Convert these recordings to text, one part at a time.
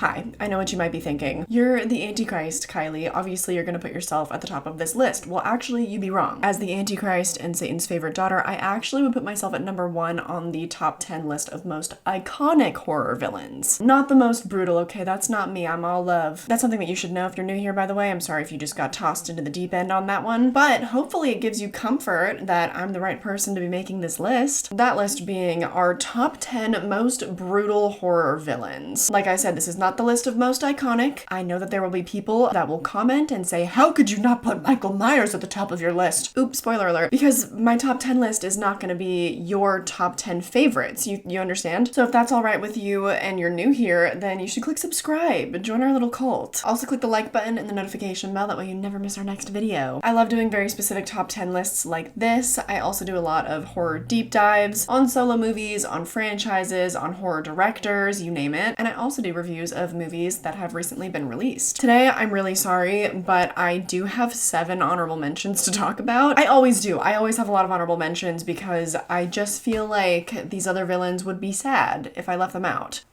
Hi, I know what you might be thinking. You're the Antichrist, Kylie. Obviously, you're gonna put yourself at the top of this list. Well, actually, you'd be wrong. As the Antichrist and Satan's favorite daughter, I actually would put myself at number 1 on the top 10 list of most iconic horror villains. Not the most brutal, okay? That's not me. I'm all love. That's something that you should know if you're new here, by the way. I'm sorry if you just got tossed into the deep end on that one. But hopefully it gives you comfort that I'm the right person to be making this list. That list being our top 10 most brutal horror villains. Like I said, this is not the list of most iconic. I know that there will be people that will comment and say, how could you not put Michael Myers at the top of your list? Oops, spoiler alert. Because my top 10 list is not going to be your top 10 favorites. You understand? So if that's all right with you and you're new here, then you should click subscribe and join our little cult. Also click the like button and the notification bell, that way you never miss our next video. I love doing very specific top 10 lists like this. I also do a lot of horror deep dives on solo movies, on franchises, on horror directors, you name it. And I also do reviews of movies that have recently been released. Today, I'm really sorry, but I do have 7 honorable mentions to talk about. I always do. I always have a lot of honorable mentions because I just feel like these other villains would be sad if I left them out.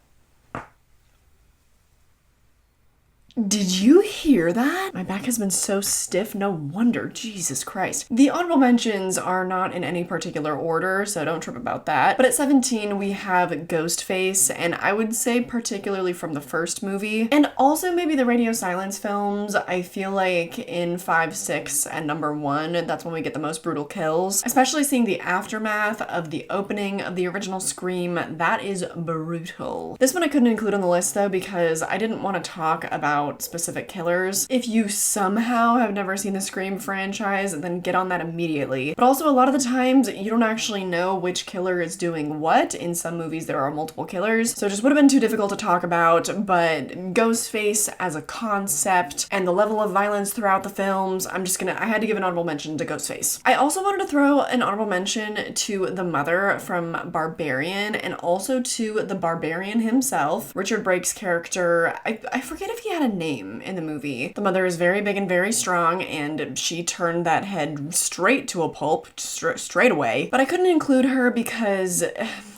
Did you hear that? My back has been so stiff, no wonder, Jesus Christ. The honorable mentions are not in any particular order, so don't trip about that. But at 17, we have Ghostface, and I would say particularly from the first movie, and also maybe the Radio Silence films. I feel like in 5, 6, and number 1, that's when we get the most brutal kills. Especially seeing the aftermath of the opening of the original Scream, that is brutal. This one I couldn't include on the list though, because I didn't want to talk about specific killers. If you somehow have never seen the Scream franchise, then get on that immediately. But also a lot of the times you don't actually know which killer is doing what. In some movies there are multiple killers, so it just would have been too difficult to talk about. But Ghostface as a concept and the level of violence throughout the films, I had to give an honorable mention to Ghostface. I also wanted to throw an honorable mention to the mother from Barbarian, and also to the Barbarian himself, Richard Brake's character. I forget if he had a name in the movie. The mother is very big and very strong, and she turned that head straight to a pulp straight away. But I couldn't include her because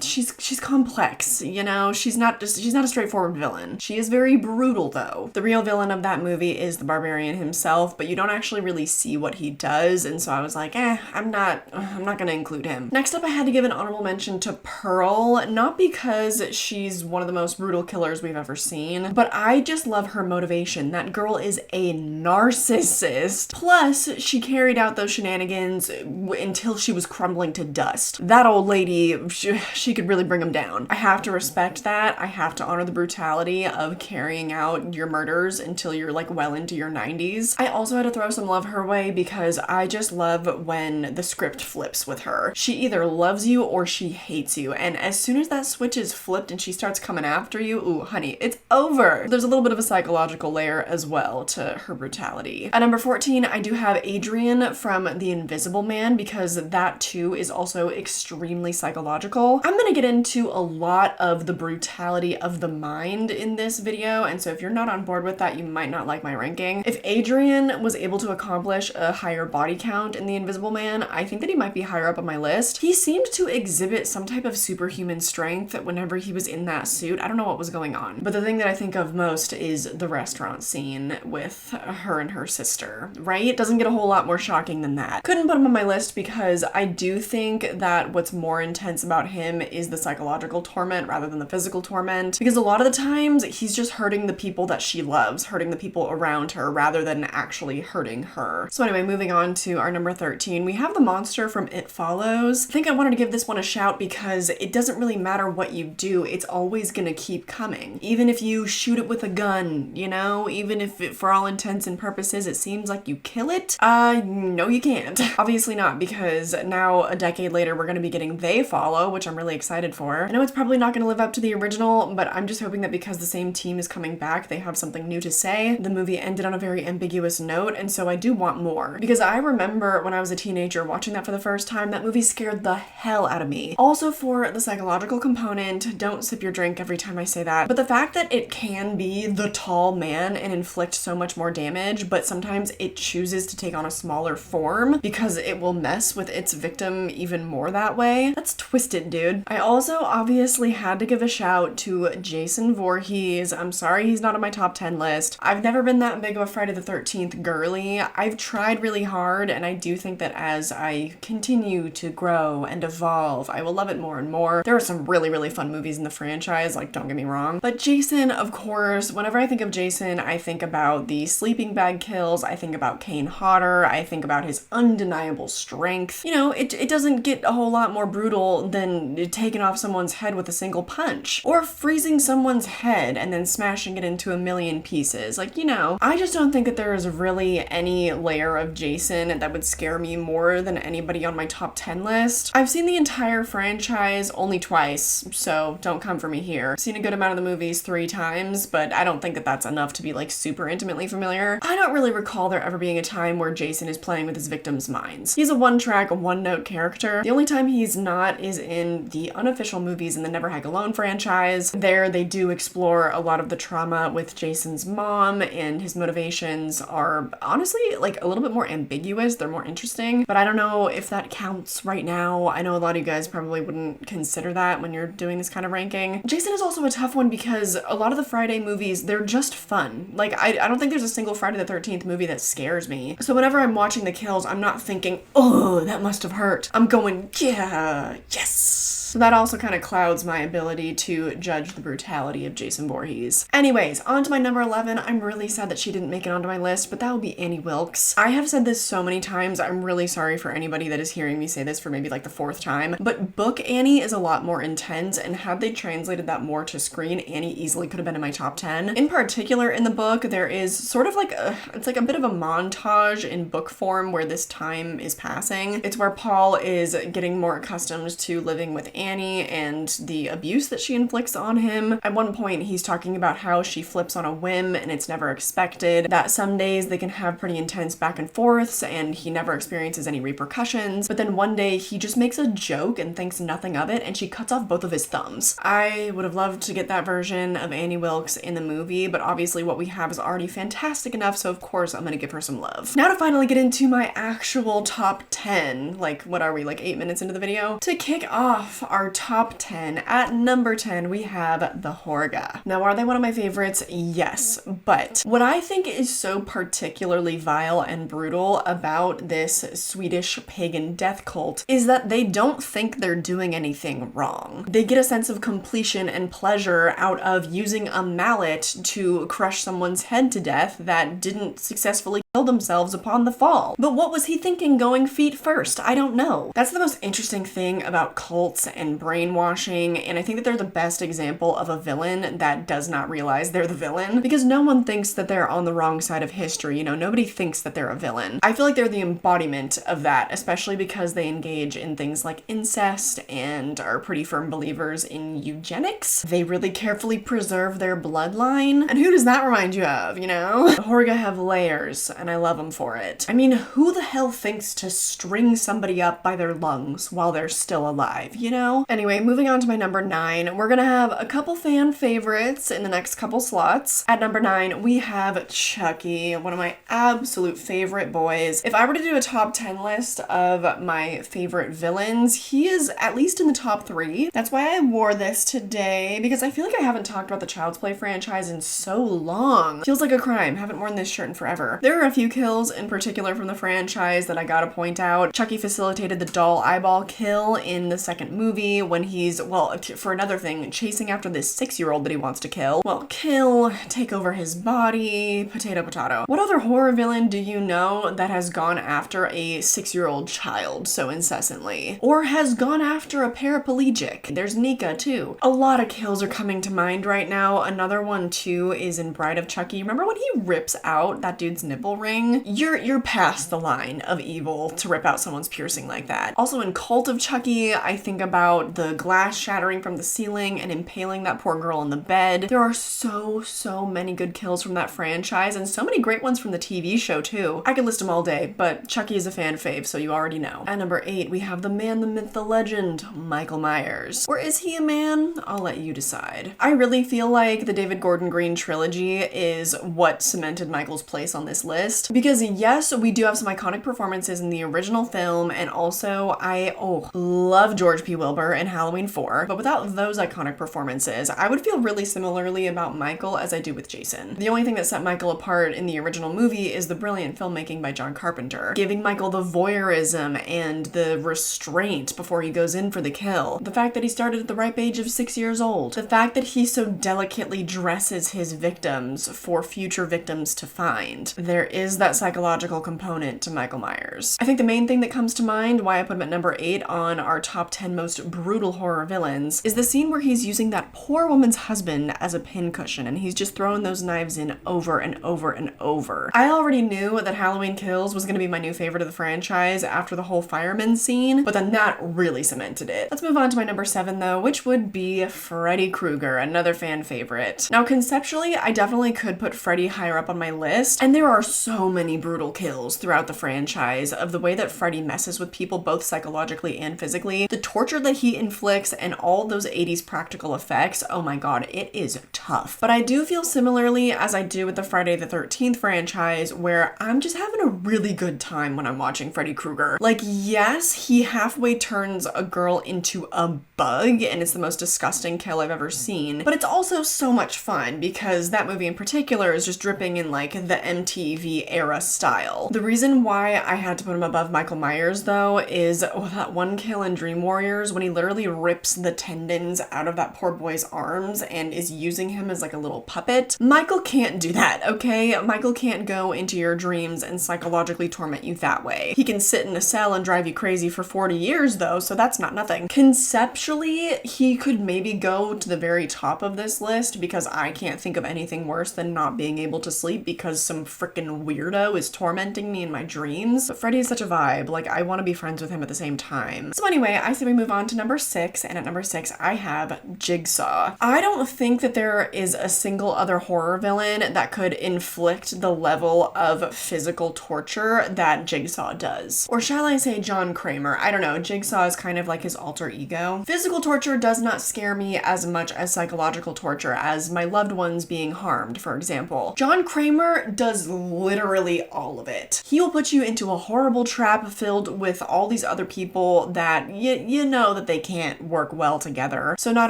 she's complex, you know? She's not a straightforward villain. She is very brutal though. The real villain of that movie is the Barbarian himself, but you don't actually really see what he does, and so I was like, I'm not gonna include him. Next up, I had to give an honorable mention to Pearl, not because she's one of the most brutal killers we've ever seen, but I just love her motivation. That girl is a narcissist. Plus, she carried out those shenanigans until she was crumbling to dust. That old lady, she could really bring them down. I have to respect that. I have to honor the brutality of carrying out your murders until you're like well into your 90s. I also had to throw some love her way because I just love when the script flips with her. She either loves you or she hates you, and as soon as that switch is flipped and she starts coming after you, ooh, honey, it's over. There's a little bit of a psychological layer as well to her brutality. At number 14, I do have Adrian from The Invisible Man, because that too is also extremely psychological. I'm gonna get into a lot of the brutality of the mind in this video, and so if you're not on board with that, you might not like my ranking. If Adrian was able to accomplish a higher body count in The Invisible Man, I think that he might be higher up on my list. He seemed to exhibit some type of superhuman strength whenever he was in that suit. I don't know what was going on, but the thing that I think of most is the restaurant scene with her and her sister, right? Doesn't get a whole lot more shocking than that. Couldn't put him on my list because I do think that what's more intense about him is the psychological torment rather than the physical torment, because a lot of the times he's just hurting the people that she loves, hurting the people around her rather than actually hurting her. So anyway, moving on to our number 13, we have the monster from It Follows. I think I wanted to give this one a shout because it doesn't really matter what you do, it's always gonna keep coming. Even if you shoot it with a gun, you know, even if it, for all intents and purposes, it seems like you kill it, no you can't. Obviously not, because now a decade later we're gonna be getting They Follow, which I'm really excited for. I know it's probably not gonna live up to the original, but I'm just hoping that because the same team is coming back, they have something new to say. The movie ended on a very ambiguous note, and so I do want more. Because I remember when I was a teenager watching that for the first time, that movie scared the hell out of me. Also for the psychological component, don't sip your drink every time I say that, but the fact that it can be the tall man and inflict so much more damage, but sometimes it chooses to take on a smaller form because it will mess with its victim even more that way. That's twisted, dude. I also obviously had to give a shout to Jason Voorhees. I'm sorry he's not on my top 10 list. I've never been that big of a Friday the 13th girly. I've tried really hard, and I do think that as I continue to grow and evolve, I will love it more and more. There are some really, really fun movies in the franchise, like, don't get me wrong. But Jason, of course, whenever I think of Jason, I think about the sleeping bag kills, I think about Kane Hodder, I think about his undeniable strength. You know, it doesn't get a whole lot more brutal than taking off someone's head with a single punch, or freezing someone's head and then smashing it into a million pieces. Like, you know, I just don't think that there is really any layer of Jason that would scare me more than anybody on my top 10 list. I've seen the entire franchise only twice, so don't come for me here. I've seen a good amount of the movies 3 times, but I don't think that that's enough to be like super intimately familiar. I don't really recall there ever being a time where Jason is playing with his victims' minds. He's a one-track, one-note character. The only time he's not is in the unofficial movies in the Never Hike Alone franchise. There, they do explore a lot of the trauma with Jason's mom, and his motivations are honestly like a little bit more ambiguous. They're more interesting, but I don't know if that counts right now. I know a lot of you guys probably wouldn't consider that when you're doing this kind of ranking. Jason is also a tough one because a lot of the Friday movies, they're just fun. Like, I don't think there's a single Friday the 13th movie that scares me. So whenever I'm watching the kills, I'm not thinking, oh, that must have hurt. I'm going, yeah, yes. So that also kind of clouds my ability to judge the brutality of Jason Voorhees. Anyways, on to my number 11. I'm really sad that she didn't make it onto my list, but that would be Annie Wilkes. I have said this so many times. I'm really sorry for anybody that is hearing me say this for maybe like the 4th time, but book Annie is a lot more intense, and had they translated that more to screen, Annie easily could have been in my top 10. In particular, in the book, there is sort of like it's like a bit of a montage in book form where this time is passing. It's where Paul is getting more accustomed to living with Annie and the abuse that she inflicts on him. At one point, he's talking about how she flips on a whim and it's never expected, that some days they can have pretty intense back and forths and he never experiences any repercussions, but then one day he just makes a joke and thinks nothing of it and she cuts off both of his thumbs. I would have loved to get that version of Annie Wilkes in the movie, but obviously what we have is already fantastic enough, so of course I'm gonna give her some love. Now to finally get into my actual top 10, like what are we, like 8 minutes into the video? To kick off our top 10, at number 10 we have the Horga. Now are they one of my favorites? Yes, but what I think is so particularly vile and brutal about this Swedish pagan death cult is that they don't think they're doing anything wrong. They get a sense of completion and pleasure out of using a mallet to crush someone's head to death that didn't successfully kill themselves upon the fall. But what was he thinking going feet first? I don't know. That's the most interesting thing about cults and brainwashing, and I think that they're the best example of a villain that does not realize they're the villain, because no one thinks that they're on the wrong side of history. You know, nobody thinks that they're a villain. I feel like they're the embodiment of that, especially because they engage in things like incest and are pretty firm believers in eugenics. They really carefully preserve their bloodline. And who does that remind you of, you know? The Horga have layers, and I love them for it. I mean, who the hell thinks to string somebody up by their lungs while they're still alive, you know? Anyway, moving on to my number 9, we're gonna have a couple fan favorites in the next couple slots. At number 9, we have Chucky, one of my absolute favorite boys. If I were to do a top 10 list of my favorite villains, he is at least in the top 3. That's why I wore this today, because I feel like I haven't talked about the Child's Play franchise in so long. Feels like a crime. Haven't worn this shirt in forever. There are a few kills in particular from the franchise that I gotta point out. Chucky facilitated the doll eyeball kill in the second movie when he's, well, for another thing, chasing after this 6-year-old that he wants to kill. Well, kill, take over his body, potato potato. What other horror villain do you know that has gone after a 6-year-old child so incessantly? Or has gone after a paraplegic? There's Nika too. A lot of kills are coming to mind right now. Another one too is in Bride of Chucky. Remember when he rips out that dude's nipple ring, you're past the line of evil to rip out someone's piercing like that. Also in Cult of Chucky, I think about the glass shattering from the ceiling and impaling that poor girl in the bed. There are so many good kills from that franchise, and so many great ones from the TV show too. I could list them all day, but Chucky is a fan fave, so you already know. At number 8, we have the man, the myth, the legend, Michael Myers. Or is he a man? I'll let you decide. I really feel like the David Gordon Green trilogy is what cemented Michael's place on this list, because yes, we do have some iconic performances in the original film, and also I love George P. Wilbur in Halloween 4, but without those iconic performances, I would feel really similarly about Michael as I do with Jason. The only thing that set Michael apart in the original movie is the brilliant filmmaking by John Carpenter, giving Michael the voyeurism and the restraint before he goes in for the kill. The fact that he started at the ripe age of 6 years old. The fact that he so delicately dresses his victims for future victims to find. There is that psychological component to Michael Myers. I think the main thing that comes to mind why I put him at number 8 on our top 10 most brutal horror villains is the scene where he's using that poor woman's husband as a pincushion, and he's just throwing those knives in over and over and over. I already knew that Halloween Kills was going to be my new favorite of the franchise after the whole fireman scene, but then that really cemented it. Let's move on to my number 7 though, which would be Freddy Krueger, another fan favorite. Now conceptually, I definitely could put Freddy higher up on my list, and there are so many brutal kills throughout the franchise of the way that Freddy messes with people both psychologically and physically. The torture that he inflicts and all those 80s practical effects, oh my god, it is tough. But I do feel similarly as I do with the Friday the 13th franchise, where I'm just having a really good time when I'm watching Freddy Krueger. Like, yes, he halfway turns a girl into a bug, and it's the most disgusting kill I've ever seen, but it's also so much fun because that movie in particular is just dripping in like the MTV era style. The reason why I had to put him above Michael Myers though is that one kill in Dream Warriors when he literally rips the tendons out of that poor boy's arms and is using him as like a little puppet. Michael can't do that, okay? Michael can't go into your dreams and psychologically torment you that way. He can sit in a cell and drive you crazy for 40 years though, so that's not nothing. Conceptually, he could maybe go to the very top of this list because I can't think of anything worse than not being able to sleep because some freaking weirdo is tormenting me in my dreams. But Freddy is such a vibe, like I want to be friends with him at the same time. So anyway, I say we move on to number 6, and at number 6 I have Jigsaw. I don't think that there is a single other horror villain that could inflict the level of physical torture that Jigsaw does. Or shall I say John Kramer? I don't know, Jigsaw is kind of like his alter ego. Physical torture does not scare me as much as psychological torture, as my loved ones being harmed, for example. John Kramer does literally all of it. He will put you into a horrible trap filled with all these other people that you know that they can't work well together. So not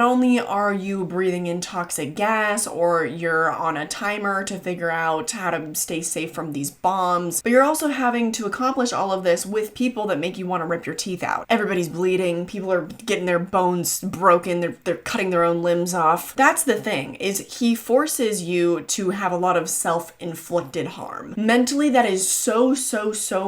only are you breathing in toxic gas, or you're on a timer to figure out how to stay safe from these bombs, but you're also having to accomplish all of this with people that make you want to rip your teeth out. Everybody's bleeding, people are getting their bones broken, they're cutting their own limbs off. That's the thing, is he forces you to have a lot of self-inflicted harm. Mentally, that is so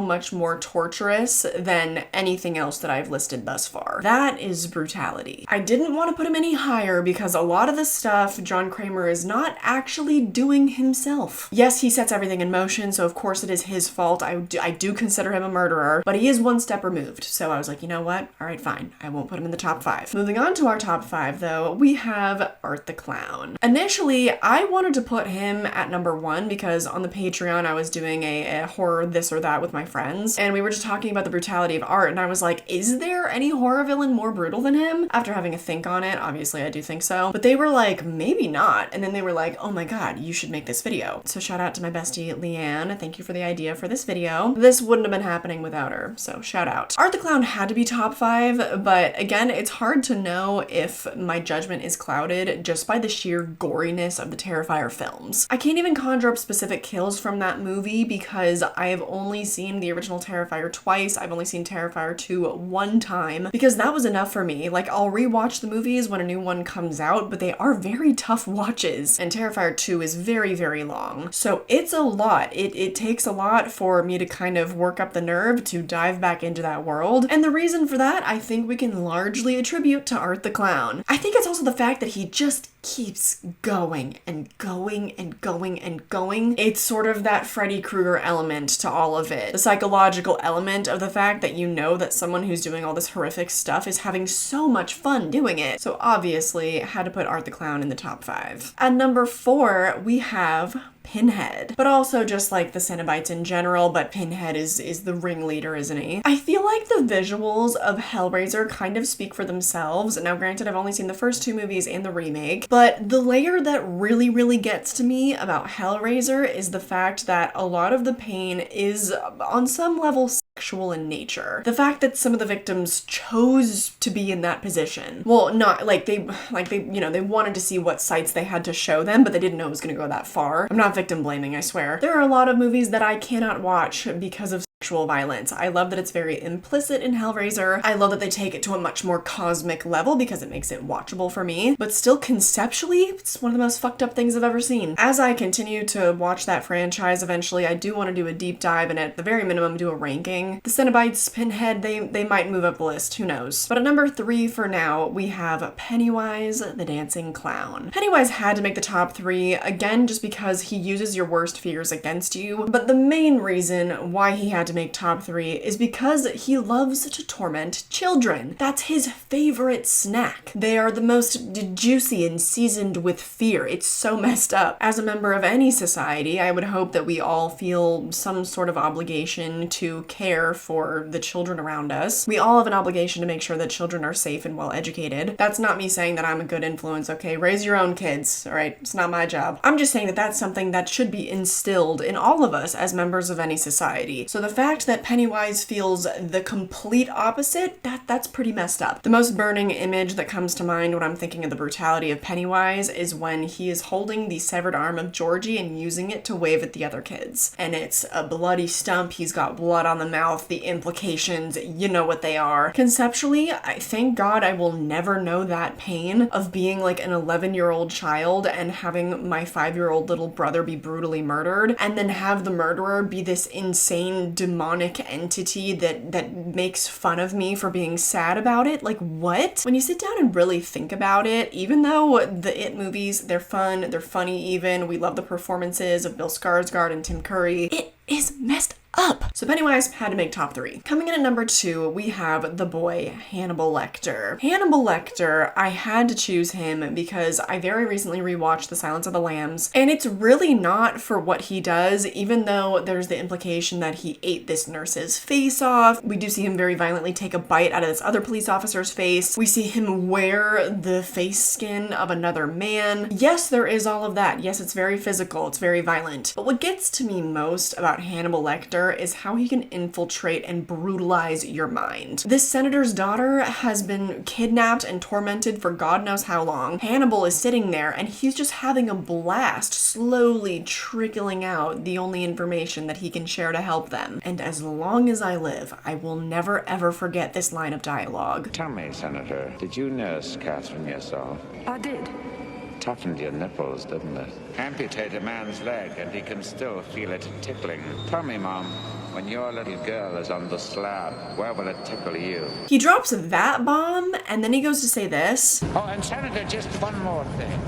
much more torturous than anything else that I've listed thus far. That is brutality. I didn't want to put him any higher because a lot of the stuff John Kramer is not actually doing himself. Yes, he sets everything in motion, so of course it is his fault. I do consider him a murderer, but he is one step removed. So I was like, you know what? All right, fine. I won't put him in the top 5. Moving on to our top 5 though, we have Art the Clown. Initially, I wanted to put him at number 1 because on the Patreon I was doing a horror this or that with my friends, and we were just talking about the brutality of Art, and I was like, is there any horror villain more brutal than him? After having a think on it, obviously I do think so, but they were like, maybe not, and then they were like, oh my god, you should make this video. So shout out to my bestie Leanne, thank you for the idea for this video. This wouldn't have been happening without her, so shout out. Art the Clown had to be top 5, but again, it's hard to know if my judgment is clouded just by the sheer goriness of the Terrifier films. I can't even conjure up specific kills from that movie because I have only seen the original Terrifier twice. I've only seen Terrifier 2 one time because that was enough for me. Like, I'll rewatch the movies when a new one comes out, but they are very tough watches, and Terrifier 2 is very long. So it's a lot. It takes a lot for me to kind of work up the nerve to dive back into that world, and the reason for that I think we can largely attribute to Art the Clown. I think it's also the fact that he just keeps going and going and going and going. It's sort of that Freddy Krueger element to all of it. The psychological element of the fact that you know that someone who's doing all this horrific stuff is having so much fun doing it. So obviously, had to put Art the Clown in the top 5. At number 4, we have Pinhead, but also just like the Cenobites in general, but Pinhead is the ringleader, isn't he? I feel like the visuals of Hellraiser kind of speak for themselves. Now, granted, I've only seen the first 2 movies and the remake, but the layer that really gets to me about Hellraiser is the fact that a lot of the pain is on some level sexual in nature. The fact that some of the victims chose to be in that position. Well, not like they wanted to see what sites they had to show them, but they didn't know it was going to go that far. I'm not victim blaming, I swear. There are a lot of movies that I cannot watch because of sexual violence. I love that it's very implicit in Hellraiser. I love that they take it to a much more cosmic level because it makes it watchable for me. But still, conceptually, it's one of the most fucked up things I've ever seen. As I continue to watch that franchise, eventually I do want to do a deep dive and at the very minimum do a ranking. The Cenobites, Pinhead, they might move up the list, who knows. But at number 3 for now, we have Pennywise the Dancing Clown. Pennywise had to make the top 3, again, just because he uses your worst fears against you. But the main reason why he had to make top 3 is because he loves to torment children. That's his favorite snack. They are the most juicy and seasoned with fear. It's so messed up. As a member of any society, I would hope that we all feel some sort of obligation to care for the children around us. We all have an obligation to make sure that children are safe and well educated. That's not me saying that I'm a good influence, okay? Raise your own kids, all right? It's not my job. I'm just saying that that's something that should be instilled in all of us as members of any society. So the fact that Pennywise feels the complete opposite, that's pretty messed up. The most burning image that comes to mind when I'm thinking of the brutality of Pennywise is when he is holding the severed arm of Georgie and using it to wave at the other kids. And it's a bloody stump, he's got blood on the mouth, the implications, you know what they are. Conceptually, I thank God I will never know that pain of being like an 11-year-old child and having my 5-year-old little brother be brutally murdered, and then have the murderer be this insane demonic entity that makes fun of me for being sad about it. Like, what? When you sit down and really think about it, even though the It movies, they're fun, they're funny even, we love the performances of Bill Skarsgård and Tim Curry, it is messed up. So Pennywise had to make top 3. Coming in at number 2, we have the boy Hannibal Lecter. Hannibal Lecter, I had to choose him because I very recently rewatched The Silence of the Lambs, and it's really not for what he does, even though there's the implication that he ate this nurse's face off. We do see him very violently take a bite out of this other police officer's face. We see him wear the face skin of another man. Yes, there is all of that. Yes, it's very physical, it's very violent. But what gets to me most about Hannibal Lecter is how he can infiltrate and brutalize your mind. This senator's daughter has been kidnapped and tormented for God knows how long. Hannibal is sitting there and he's just having a blast, slowly trickling out the only information that he can share to help them. And as long as I live, I will never ever forget this line of dialogue. Tell me, Senator, did you nurse Catherine yourself? I did. Toughened your nipples, didn't it? Amputate a man's leg and he can still feel it tickling. Tell me, Mom, when your little girl is on the slab, where will it tickle you? He drops that bomb and then he goes to say this. Oh, and Senator, just one more thing.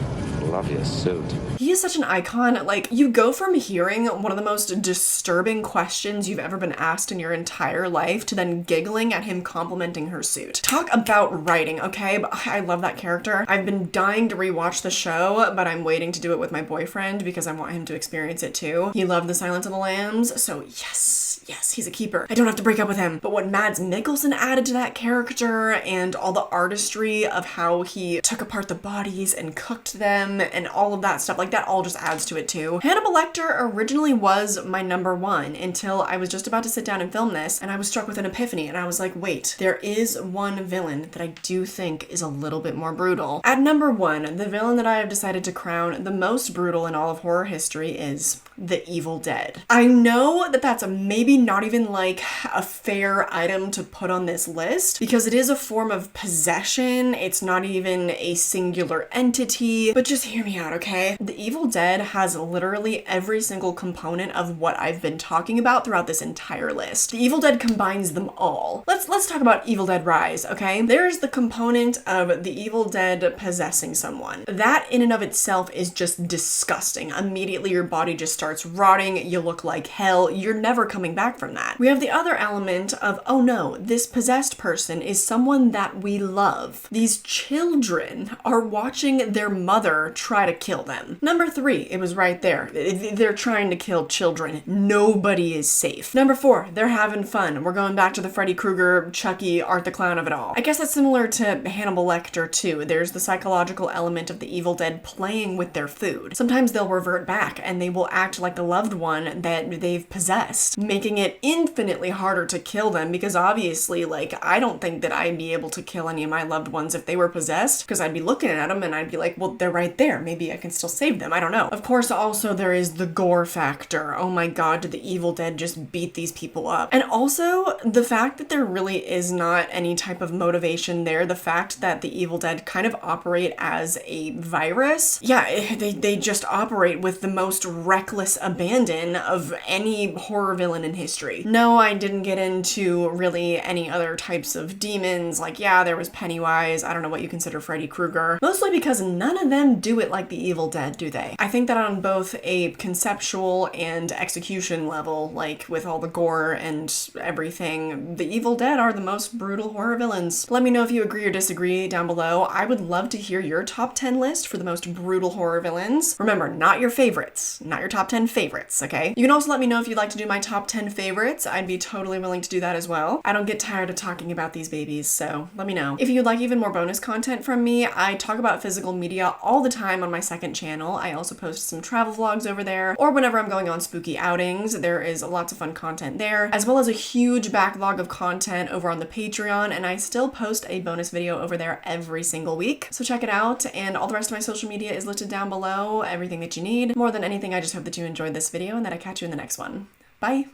Love your suit. He is such an icon. Like, you go from hearing one of the most disturbing questions you've ever been asked in your entire life to then giggling at him complimenting her suit. Talk about writing, okay? I love that character. I've been dying to rewatch the show, but I'm waiting to do it with my boyfriend because I want him to experience it too. He loved The Silence of the Lambs, so yes, he's a keeper. I don't have to break up with him. But what Mads Mikkelsen added to that character and all the artistry of how he took apart the bodies and cooked them and all of that stuff, like that all just adds to it too. Hannibal Lecter originally was my number 1 until I was just about to sit down and film this and I was struck with an epiphany and I was like, wait, there is one villain that I do think is a little bit more brutal. At number 1, the villain that I have decided to crown the most brutal in all of horror history is the Evil Dead. I know that that's a maybe maybe not even like a fair item to put on this list because it is a form of possession. It's not even a singular entity, but just hear me out, okay? The Evil Dead has literally every single component of what I've been talking about throughout this entire list. The Evil Dead combines them all. Let's talk about Evil Dead Rise, okay? There's the component of the Evil Dead possessing someone. That in and of itself is just disgusting. Immediately your body just starts rotting, you look like hell, you're never coming back from that. We have the other element of, oh no, this possessed person is someone that we love. These children are watching their mother try to kill them. Number 3, it was right there. They're trying to kill children. Nobody is safe. Number 4, they're having fun. We're going back to the Freddy Krueger, Chucky, Art the Clown of it all. I guess that's similar to Hannibal Lecter too. There's the psychological element of the Evil Dead playing with their food. Sometimes they'll revert back and they will act like the loved one that they've possessed, making it infinitely harder to kill them because obviously, like, I don't think that I'd be able to kill any of my loved ones if they were possessed because I'd be looking at them and I'd be like, well, they're right there. Maybe I can still save them. I don't know. Of course, also there is the gore factor. Oh my God, did the Evil Dead just beat these people up? And also the fact that there really is not any type of motivation there. The fact that the Evil Dead kind of operate as a virus. Yeah, they just operate with the most reckless abandon of any horror villain in history. No, I didn't get into really any other types of demons. Like, yeah, there was Pennywise. I don't know what you consider Freddy Krueger. Mostly because none of them do it like the Evil Dead, do they? I think that on both a conceptual and execution level, like with all the gore and everything, the Evil Dead are the most brutal horror villains. Let me know if you agree or disagree down below. I would love to hear your top 10 list for the most brutal horror villains. Remember, not your favorites, not your top 10 favorites, okay? You can also let me know if you'd like to do my top 10 favorites. I'd be totally willing to do that as well. I don't get tired of talking about these babies, so let me know. If you'd like even more bonus content from me, I talk about physical media all the time on my second channel. I also post some travel vlogs over there, or whenever I'm going on spooky outings, there is lots of fun content there, as well as a huge backlog of content over on the Patreon, and I still post a bonus video over there every single week. So check it out, and all the rest of my social media is listed down below, everything that you need. More than anything, I just hope that you enjoyed this video and that I catch you in the next one. Bye!